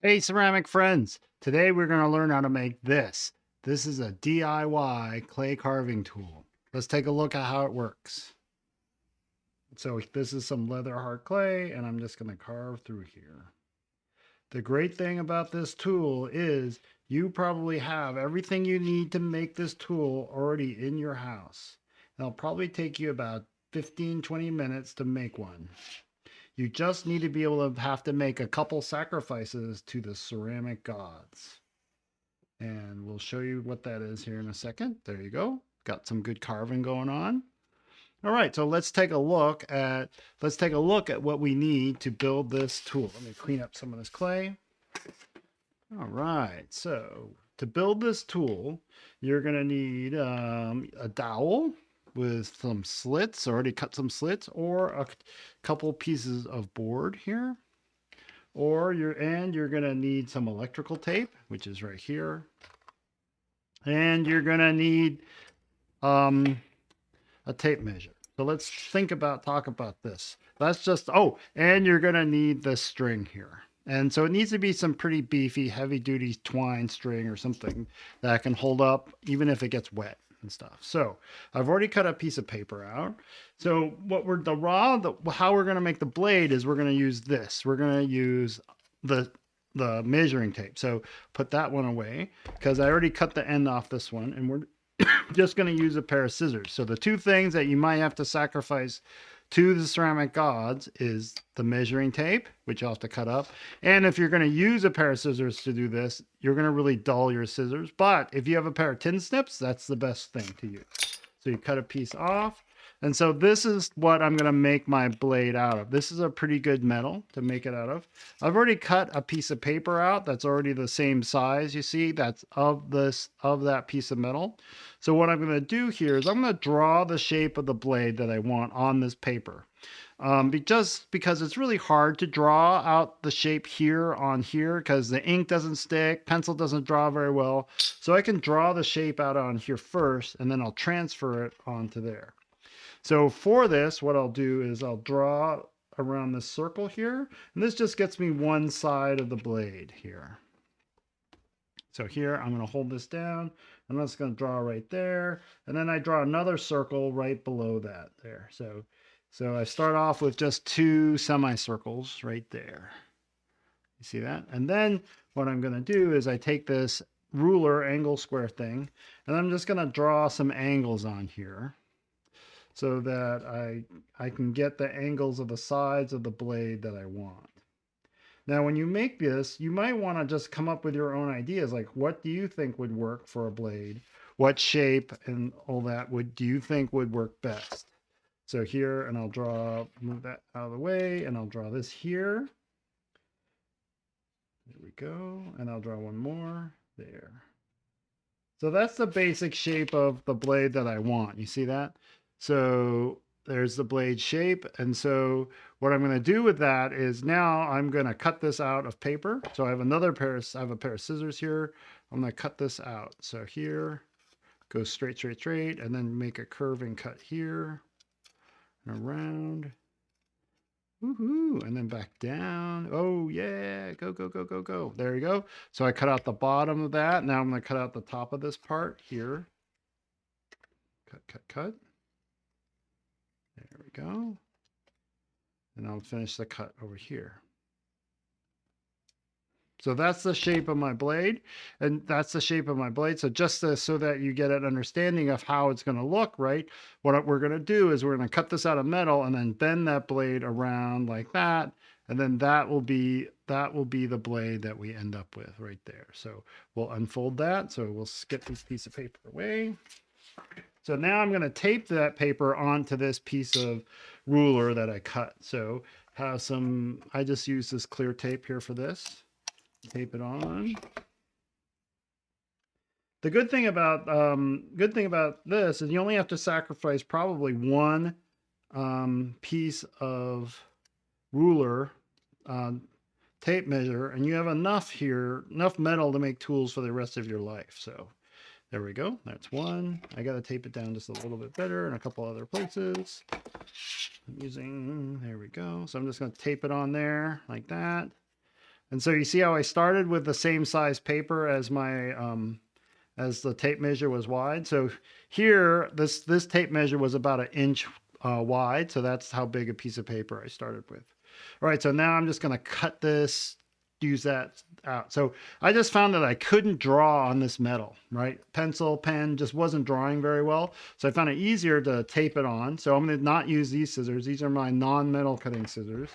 Hey, ceramic friends! Today we're going to learn how to make this. This is a DIY clay carving tool. Let's take a look at how it works. So this is some leather hard clay, and I'm just going to carve through here. The great thing about this tool is you probably have everything you need to make this tool already in your house. It'll probably take you about 15-20 minutes to make one. You just need to be able to have to make a couple sacrifices to the ceramic gods. And we'll show you what that is here in a second. There you go. Got some good carving going on. All right, so let's take a look at what we need to build this tool. Let me clean up some of this clay. All right, so to build this tool, you're gonna need a dowel with some slits, already cut some slits, or a couple pieces of board here. You're gonna need some electrical tape, which is right here. And you're gonna need um, a tape measure. So let's talk about this. And you're gonna need the string here. And so it needs to be some pretty beefy, heavy duty twine string or something that can hold up even if it gets wet and stuff. So I've already cut a piece of paper out. So how we're gonna make the blade is we're gonna use this. We're gonna use the the measuring tape. So put that one away because I already cut the end off this one, and we're just going to use a pair of scissors. So the two things that you might have to sacrifice to the ceramic gods is the measuring tape, which you'll have to cut up. And if you're going to use a pair of scissors to do this, you're going to really dull your scissors. But if you have a pair of tin snips, that's the best thing to use. So you cut a piece off. And so this is what I'm going to make my blade out of. This is a pretty good metal to make it out of. I've already cut a piece of paper out that's already the same size, you see, that's of that piece of metal. So what I'm going to do here is I'm going to draw the shape of the blade that I want on this paper. Just because it's really hard to draw out the shape here on here because the ink doesn't stick, pencil doesn't draw very well. So I can draw the shape out on here first, and then I'll transfer it onto there. So for this, what I'll do is I'll draw around this circle here, and this just gets me one side of the blade here. So here, I'm going to hold this down. I'm just going to draw right there. And then I draw another circle right below that there. So I start off with just two semicircles right there. You see that? And then what I'm going to do is I take this ruler angle square thing, and I'm just going to draw some angles on here so that I can get the angles of the sides of the blade that I want. Now, when you make this, you might want to just come up with your own ideas. Like, what do you think would work for a blade? What shape and all that do you think would work best? So here, and move that out of the way, and I'll draw this here. There we go. And I'll draw one more there. So that's the basic shape of the blade that I want. You see that? So there's the blade shape. And so what I'm going to do with that is now I'm going to cut this out of paper. So I have a pair of scissors here. I'm going to cut this out. So here, go straight, straight, straight, and then make a curving cut here and around. Woohoo! And then back down. Oh yeah, go, go, go, go, go. There you go. So I cut out the bottom of that. Now I'm going to cut out the top of this part here. Cut, cut, cut. There we go. And I'll finish the cut over here. So that's the shape of my blade, and that's the shape of my blade. So so that you get an understanding of how it's going to look, right? What we're going to do is we're going to cut this out of metal and then bend that blade around like that, and then that will be the blade that we end up with right there. So we'll unfold that. So we'll skip this piece of paper away. So now I'm going to tape that paper onto this piece of ruler that I cut. So I just use this clear tape here for this. Tape it on. The good thing about this is you only have to sacrifice probably one piece of ruler tape measure, and you have enough metal to make tools for the rest of your life. So there we go. That's one. I got to tape it down just a little bit better in a couple other places. There we go. So I'm just going to tape it on there like that. And so you see how I started with the same size paper as my as the tape measure was wide. So here, this tape measure was about 1 inch wide. So that's how big a piece of paper I started with. All right, so now I'm just gonna cut this, use that out. So I just found that I couldn't draw on this metal, right? Pencil, pen just wasn't drawing very well. So I found it easier to tape it on. So I'm gonna not use these scissors. These are my non-metal cutting scissors.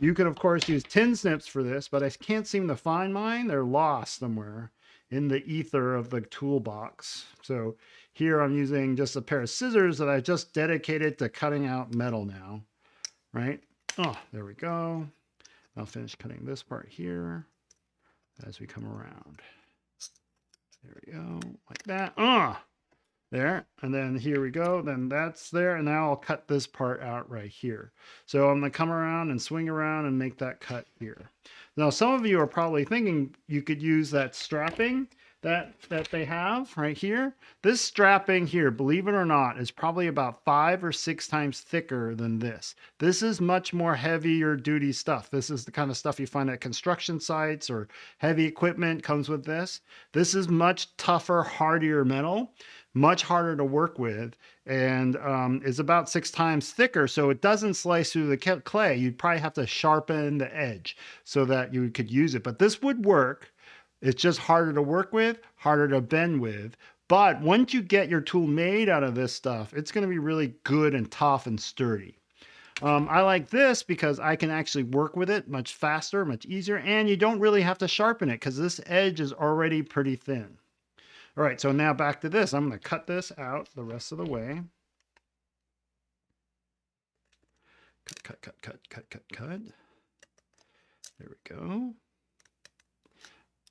You can of course use tin snips for this, but I can't seem to find mine. They're lost somewhere in the ether of the toolbox. So here I'm using just a pair of scissors that I just dedicated to cutting out metal now, right? Oh, there we go. I'll finish cutting this part here as we come around. There we go, like that. There, and then here we go. Then that's there, and now I'll cut this part out right here. So I'm gonna come around and swing around and make that cut here. Now, some of you are probably thinking you could use that strapping that they have right here. This strapping here, believe it or not, is probably about 5 or 6 times thicker than this. This is much more heavier duty stuff. This is the kind of stuff you find at construction sites, or heavy equipment comes with this. This is much tougher, hardier metal, much harder to work with, and is about 6 times thicker. So it doesn't slice through the clay. You'd probably have to sharpen the edge so that you could use it. But this would work. It's just harder to work with, harder to bend with. But once you get your tool made out of this stuff, it's going to be really good and tough and sturdy. I like this because I can actually work with it much faster, much easier, and you don't really have to sharpen it because this edge is already pretty thin. All right, so now back to this. I'm going to cut this out the rest of the way. Cut, cut, cut, cut, cut, cut. There we go.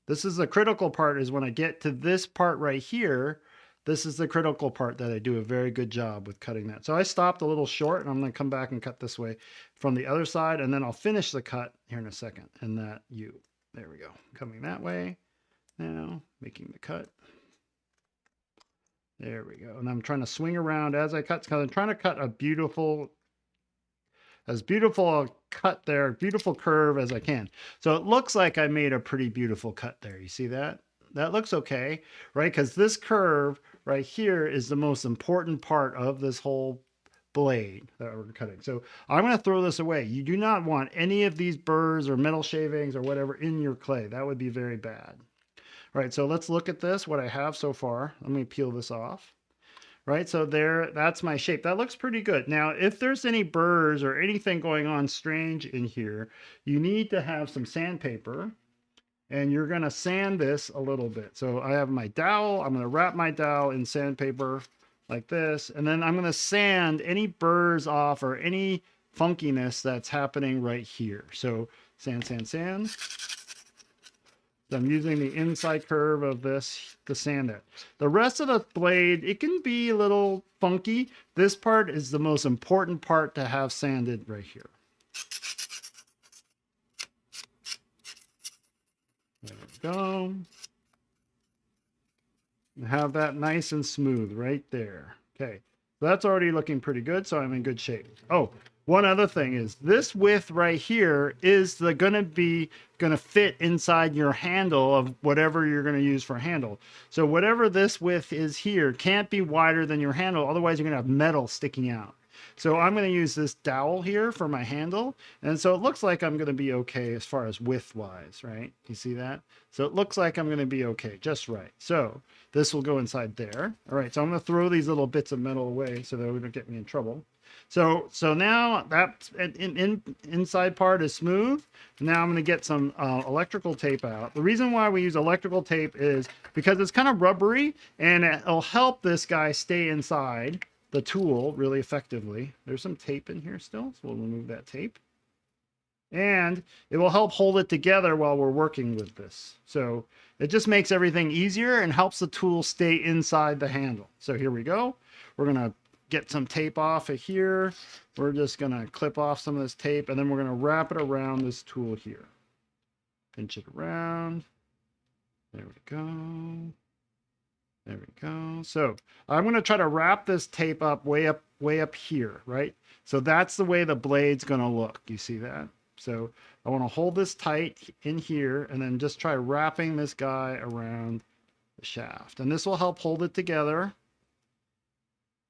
This is the critical part, is when I get to this part right here, this is the critical part that I do a very good job with cutting that. So I stopped a little short, and I'm going to come back and cut this way from the other side, and then I'll finish the cut here in a second. And that there we go. Coming that way now, making the cut. There we go. And I'm trying to swing around as I cut, because I'm trying to cut a beautiful a cut there, beautiful curve as I can. So it looks like I made a pretty beautiful cut there. You see that? That looks okay, right? Because this curve right here is the most important part of this whole blade that we're cutting. So I'm going to throw this away. You do not want any of these burrs or metal shavings or whatever in your clay. That would be very bad. All right, so let's look at this, what I have so far. Let me peel this off. Right, so there, that's my shape. That looks pretty good. Now, if there's any burrs or anything going on strange in here, you need to have some sandpaper, and you're gonna sand this a little bit. So I have my dowel. I'm gonna wrap my dowel in sandpaper like this, and then I'm gonna sand any burrs off or any funkiness that's happening right here. So sand, sand, sand. I'm using the inside curve of this to sand it. The rest of the blade, it can be a little funky. This part is the most important part to have sanded right here. There we go. And have that nice and smooth right there. Okay, so that's already looking pretty good, so I'm in good shape. Oh, one other thing is this width right here is gonna fit inside your handle of whatever you're gonna use for handle. So whatever this width is here can't be wider than your handle, otherwise you're gonna have metal sticking out. So I'm going to use this dowel here for my handle. And so it looks like I'm going to be okay as far as width wise, right? You see that? So it looks like I'm going to be okay, just right. So this will go inside there. All right, so I'm going to throw these little bits of metal away so that they don't get me in trouble. So now that inside part is smooth. Now I'm going to get some electrical tape out. The reason why we use electrical tape is because it's kind of rubbery, and it'll help this guy stay inside the tool really effectively. There's some tape in here still, so we'll remove that tape. And it will help hold it together while we're working with this. So it just makes everything easier and helps the tool stay inside the handle. So here we go. We're going to get some tape off of here. We're just going to clip off some of this tape, and then we're going to wrap it around this tool here. Pinch it around. There we go. There we go. So I'm going to try to wrap this tape up way up here, right? So that's the way the blade's going to look. You see that? So I want to hold this tight in here and then just try wrapping this guy around the shaft. And this will help hold it together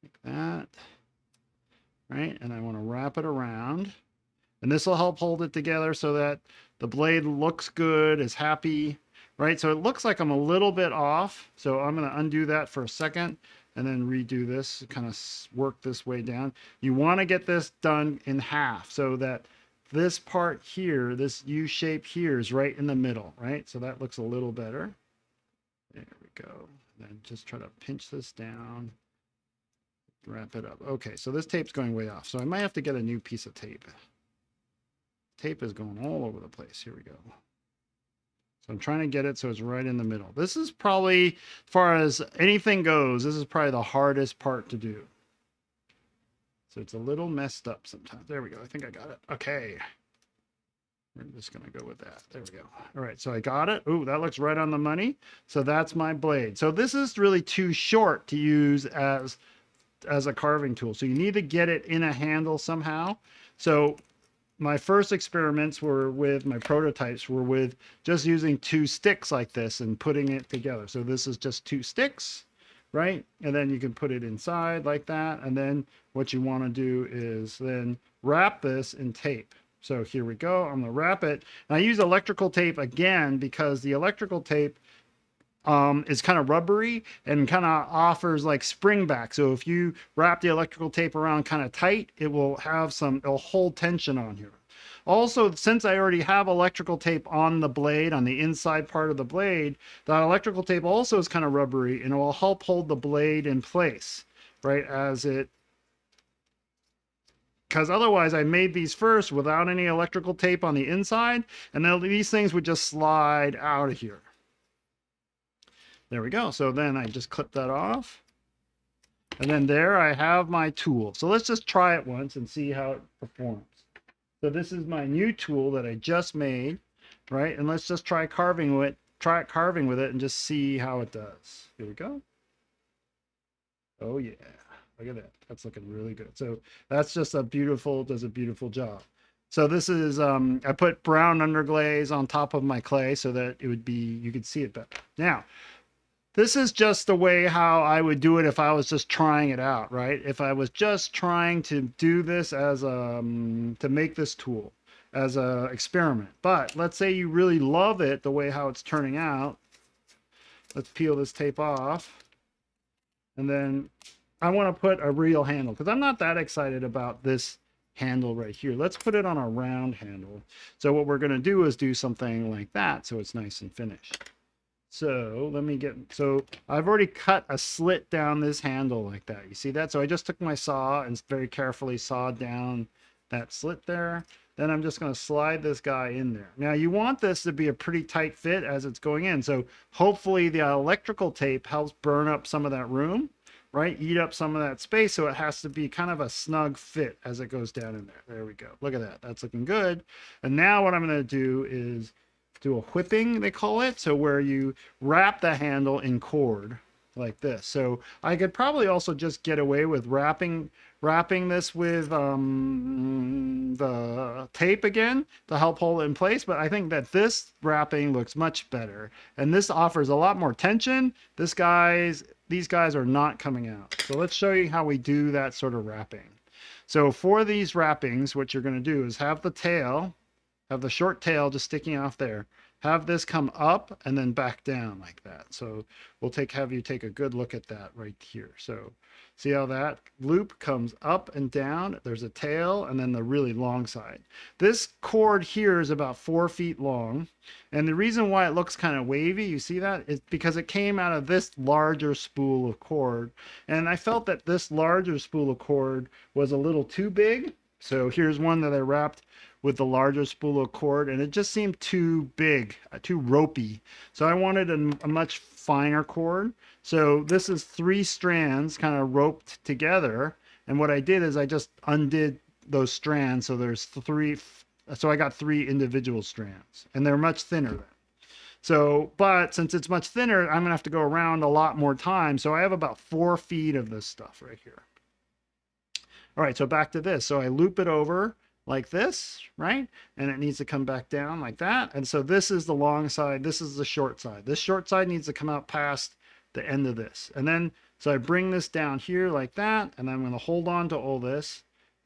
like that, right? And I want to wrap it around. And this will help hold it together so that the blade looks good, is happy, right? So it looks like I'm a little bit off. So I'm going to undo that for a second and then redo this, kind of work this way down. You want to get this done in half so that this part here, this U shape here is right in the middle, right? So that looks a little better. There we go. And then just try to pinch this down, wrap it up. Okay, so this tape's going way off. So I might have to get a new piece of tape. Tape is going all over the place. Here we go. So I'm trying to get it so it's right in the middle. This is probably, as far as anything goes, this is probably the hardest part to do. So it's a little messed up sometimes. There we go. I think I got it. Okay. We're just going to go with that. There we go. All right. So I got it. Ooh, that looks right on the money. So that's my blade. So this is really too short to use as a carving tool. So you need to get it in a handle somehow. So my first experiments were with my prototypes were with just using 2 sticks like this and putting it together. So this is just 2 sticks, right? And then you can put it inside like that. And then what you want to do is then wrap this in tape. So here we go. I'm going to wrap it. And I use electrical tape again because the electrical tape is kind of rubbery and kind of offers like spring back. So if you wrap the electrical tape around kind of tight, it will have it'll hold tension on here. Also, since I already have electrical tape on the blade, on the inside part of the blade, that electrical tape also is kind of rubbery and it will help hold the blade in place, right? Because otherwise I made these first without any electrical tape on the inside, and then these things would just slide out of here. There we go. So then I just clip that off. And then there I have my tool. So let's just try it once and see how it performs. So this is my new tool that I just made, right? And let's just try carving with it and just see how it does. Here we go. Oh yeah. Look at that. That's looking really good. So that's just does a beautiful job. So this is, I put brown underglaze on top of my clay so that it would be, you could see it better. Now, this is just the way how I would do it if I was just trying it out, right? If I was just trying to do this as to make this tool as a experiment. But let's say you really love it the way how it's turning out. Let's peel this tape off. And then I want to put a real handle because I'm not that excited about this handle right here. Let's put it on a round handle. So what we're going to do is do something like that so it's nice and finished. So so I've already cut a slit down this handle like that. You see that? So I just took my saw and very carefully sawed down that slit there. Then I'm just going to slide this guy in there. Now you want this to be a pretty tight fit as it's going in. So hopefully the electrical tape helps burn up some of that room, right? Eat up some of that space. So it has to be kind of a snug fit as it goes down in there. There we go. Look at that. That's looking good. And now what I'm going to do is do a whipping, they call it. So where you wrap the handle in cord like this. So I could probably also just get away with wrapping this with the tape again to help hold it in place. But I think that this wrapping looks much better. And this offers a lot more tension. These guys are not coming out. So let's show you how we do that sort of wrapping. So for these wrappings, what you're going to do is have the short tail just sticking off there. Have this come up and then back down like that. So we'll have you take a good look at that right here. So see how that loop comes up and down? There's a tail and then the really long side. This cord here is about 4 feet long. And the reason why it looks kind of wavy, you see that, is because it came out of this larger spool of cord. And I felt that this larger spool of cord was a little too big. So here's one that I wrapped with the larger spool of cord, and it just seemed too big, too ropey. So I wanted a much finer cord. So this is 3 strands kind of roped together. And what I did is I just undid those strands. So there's 3, so I got 3 individual strands, and they're much thinner then. So, but since it's much thinner, I'm gonna have to go around a lot more time. So I have about 4 feet of this stuff right here. All right, so back to this. So I loop it over like this, right? And it needs to come back down like that. And so this is the long side, this is the short side. This short side needs to come out past the end of this. And then, so I bring this down here like that, and I'm gonna hold on to all this.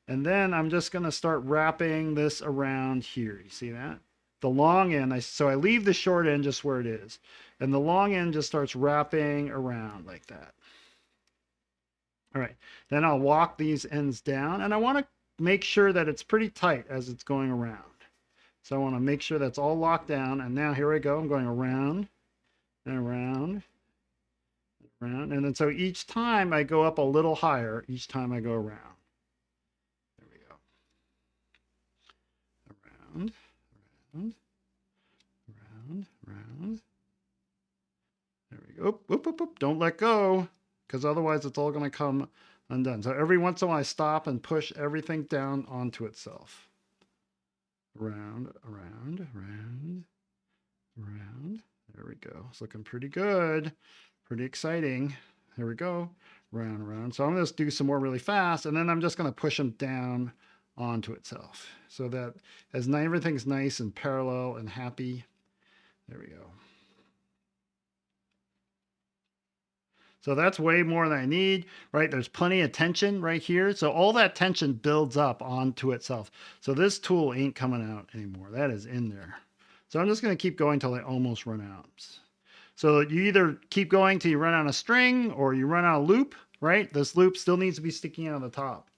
And then I'm just gonna start wrapping this around here. You see that? The long end, so I leave the short end just where it is. And the long end just starts wrapping around like that. All right, then I'll walk these ends down, and I want to make sure that it's pretty tight as it's going around. So I want to make sure that's all locked down. And now here I go. I'm going around and around, around. And then so each time I go up a little higher, each time I go around. There we go. Around, around, around, around. There we go. Oop, oop, oop, oop. Don't let go, because otherwise it's all going to come undone. So every once in a while I stop and push everything down onto itself. Around, around, around, around. There we go. It's looking pretty good. Pretty exciting. There we go. Round, around. So I'm going to do some more really fast, and then I'm just going to push them down onto itself so that as everything's nice and parallel and happy. There we go. So that's way more than I need, right? There's plenty of tension right here. So all that tension builds up onto itself. So this tool ain't coming out anymore. That is in there. So I'm just going to keep going till I almost run out. So you either keep going till you run out of string or you run out of loop, right? This loop still needs to be sticking out of the top.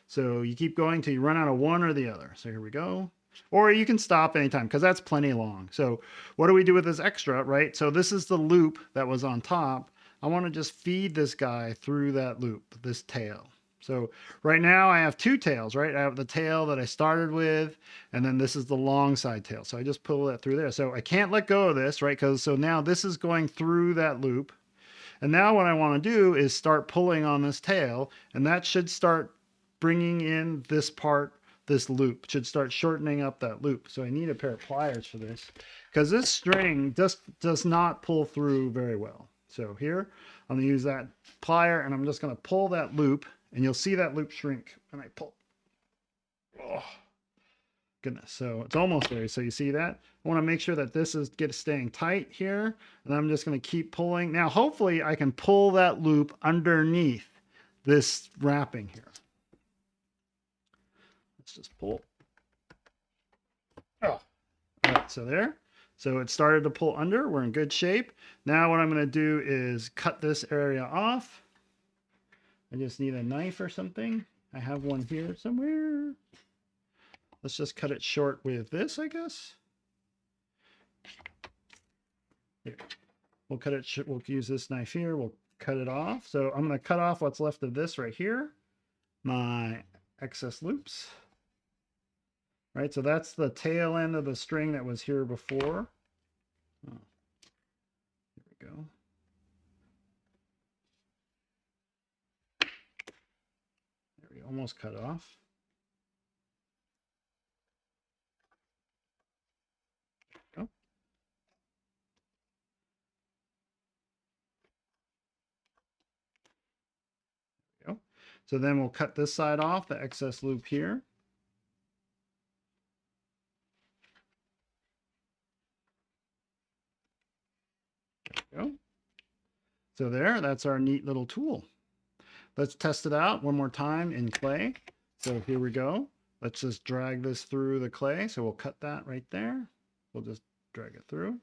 So you keep going till you run out of one or the other. So here we go. Or you can stop anytime because that's plenty long. So what do we do with this extra, right? So this is the loop that was on top. I want to just feed this guy through that loop, this tail. So right now I have two tails, right? I have the tail that I started with, and then this is the long side tail. So I just pull that through there. So I can't let go of this, right? Because so now this is going through that loop. And now what I want to do is start pulling on this tail, and that should start bringing in this part, this loop should start shortening up that loop. So I need a pair of pliers for this because this string just does not pull through very well. So here, I'm going to use that plier, and I'm just going to pull that loop, and you'll see that loop shrink when I pull. Oh, goodness. So it's almost there. So you see that? I want to make sure that this is staying tight here, and I'm just going to keep pulling. Now, hopefully, I can pull that loop underneath this wrapping here. Let's just pull. Oh, all right. So there. So it started to pull under. We're in good shape. Now what I'm going to do is cut this area off. I just need a knife or something. I have one here somewhere. Let's just cut it short with this, I guess. Here. We'll cut it. We'll use this knife here. We'll cut it off. So I'm going to cut off what's left of this right here. My excess loops. Right, so that's the tail end of the string that was here before. Oh, here we go. There we go, almost cut off. There we go. So then we'll cut this side off, the excess loop here. There we go. So there, that's our neat little tool. Let's test it out one more time in clay. So here we go. Let's just drag this through the clay. So we'll cut that right there. We'll just drag it through.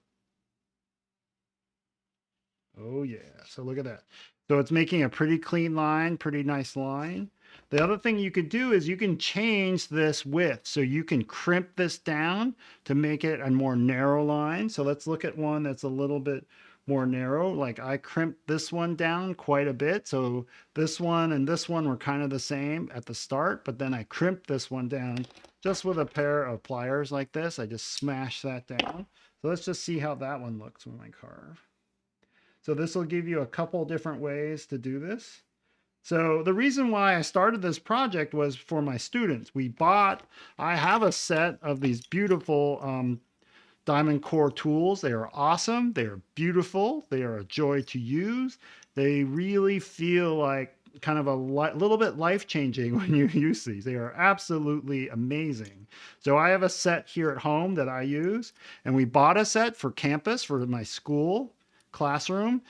Oh yeah, so look at that. So it's making a pretty clean line, pretty nice line. The other thing you could do is you can change this width. So you can crimp this down to make it a more narrow line. So let's look at one that's a little bit more narrow. Like I crimped this one down quite a bit. So this one and this one were kind of the same at the start, but then I crimped this one down just with a pair of pliers like this. I just smashed that down. So let's just see how that one looks when I carve. So this will give you a couple different ways to do this. So the reason why I started this project was for my students. I have a set of these beautiful Diamond Core tools. They are awesome. They are beautiful. They are a joy to use. They really feel like kind of a little bit life-changing when you use these. They are absolutely amazing. So I have a set here at home that I use, and we bought a set for campus for my school classroom.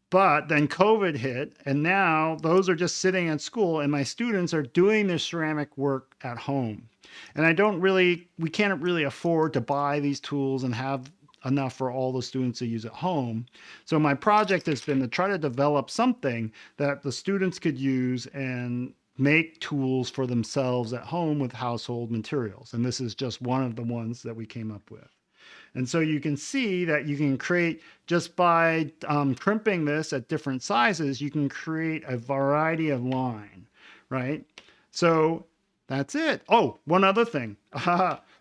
But then COVID hit, and now those are just sitting at school, and my students are doing their ceramic work at home. And we can't really afford to buy these tools and have enough for all the students to use at home. So my project has been to try to develop something that the students could use and make tools for themselves at home with household materials. And this is just one of the ones that we came up with. And so you can see that you can create, just by crimping this at different sizes, you can create a variety of line, right? So that's it. Oh, one other thing.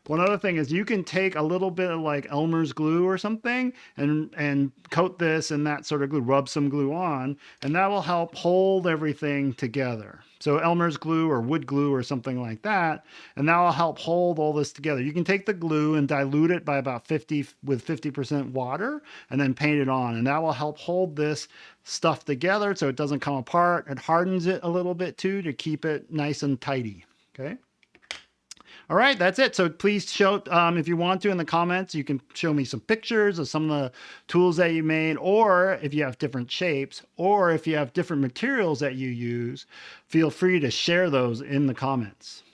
One other thing is you can take a little bit of like Elmer's glue or something and coat this and that sort of glue, rub some glue on, and that will help hold everything together. So Elmer's glue or wood glue or something like that, and that will help hold all this together. You can take the glue and dilute it by about 50% water and then paint it on, and that will help hold this stuff together so it doesn't come apart. It hardens it a little bit too to keep it nice and tidy. Okay. All right, that's it. So please show, if you want to, in the comments, you can show me some pictures of some of the tools that you made, or if you have different shapes, or if you have different materials that you use, feel free to share those in the comments.